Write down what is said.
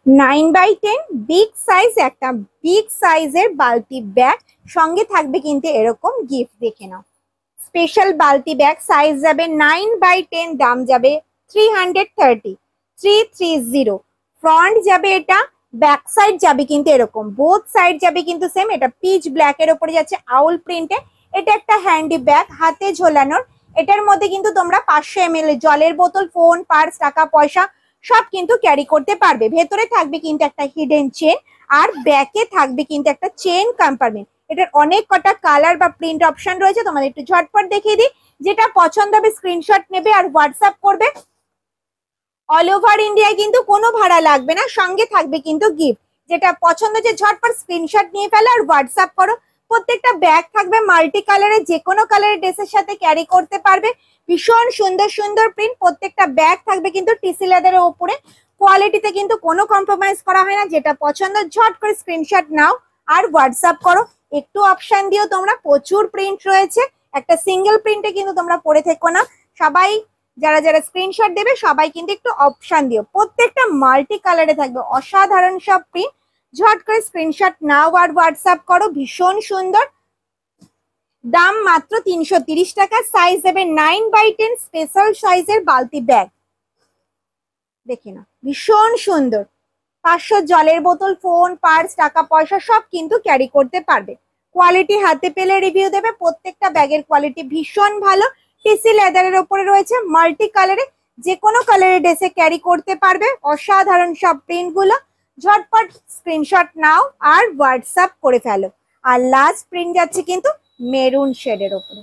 9x10 big size, একটা big সাইজের বালতি ব্যাগ, সঙ্গে থাকবে কিন্তু এরকম গিফট। দেখে নাও, স্পেশাল বালতি ব্যাগ, সাইজ যাবে 9x10, দাম যাবে 330। ফ্রন্ট যাবে এটা, ব্যাক সাইড যাবে কিন্তু এরকম, বোথ সাইড যাবে কিন্তু সেম। এটা পিচ ব্ল্যাক এর উপরে যাচ্ছে আউল প্রিন্টে। এটা একটা হ্যান্ডি ব্যাগ, হাতে ঝোলানোর। এটার মধ্যে কিন্তু তোমরা 500 ml জলের বোতল, ফোন, পার্স, টাকা পয়সা সব কিন্তু ক্যারি করতে পারবে। ভেতরে থাকবে কিন্তু একটা হিডেন চেন, আর ব্যাকে থাকবে কিন্তু একটা চেন কম্পার্টমেন্ট। এটার অনেক কটা কালার বা প্রিন্ট অপশন রয়েছে, তোমাদের একটু ঝটপট দেখিয়ে দিই। যেটা পছন্দ হবে স্ক্রিনশট নেবে আর হোয়াটসঅ্যাপ করবে। অল ওভার ইন্ডিয়ায় কিন্তু কোনো ভাড়া লাগবে না, সঙ্গে থাকবে কিন্তু গিফট। যেটা পছন্দ যে ঝটপট স্ক্রিনশট নিয়ে ফেলো আর হোয়াটসঅ্যাপ করো। প্রত্যেকটা ব্যাগ থাকবে মাল্টি কালারের, যে কোনো কালারের ড্রেসের সাথে ক্যারি করতে পারবে। ভীষণ সুন্দর সুন্দর প্রিন্ট, প্রত্যেকটা ব্যাগ থাকবে কিন্তু টিসি লেদারের ওপরে। কোয়ালিটিতে কিন্তু কোনো কম্প্রোমাইজ করা হয় না। যেটা পছন্দ ঝট করে স্ক্রিনশট নাও আর হোয়াটসঅ্যাপ করো। একটু অপশন দিও তোমরা, প্রচুর প্রিন্ট রয়েছে, একটা সিঙ্গেল প্রিন্টে কিন্তু তোমরা পরে থেকো না। সবাই যারা যারা স্ক্রিনশট দেবে সবাই কিন্তু একটু অপশন দিও। প্রত্যেকটা মাল্টি কালারে থাকবে, অসাধারণ সব প্রিন্ট। ঝট করে স্ক্রিনশট নাও আর হোয়াটসঅ্যাপ করো। ভীষণ সুন্দর, দাম মাত্র 330 টাকা। সাইজ দেবে 9x10, স্পেশাল সাইজের বালতি ব্যাগ। দেখে না, ভীষণ সুন্দর। 500 জলের বোতল, ফোন, পার্স, টাকা পয়সা সব কিন্তু ক্যারি করতে পারবে। কোয়ালিটি হাতে পেলে রিভিউ দেবে। প্রত্যেকটা ব্যাগের কোয়ালিটি ভীষণ ভালো। টিসি লেদারের উপরে রয়েছে, মাল্টি কালারে, যে কোনো কালারের ড্রেসে ক্যারি করতে পারবে। অসাধারণ সব প্রিন্ট গুলো। ঝটপট স্ক্রিনশট নাও আর হোয়াটসঅ্যাপ করে ফেলো। আর লাস্ট প্রিন্ট যাচ্ছে কিন্তু মেরুন শেডের উপরে।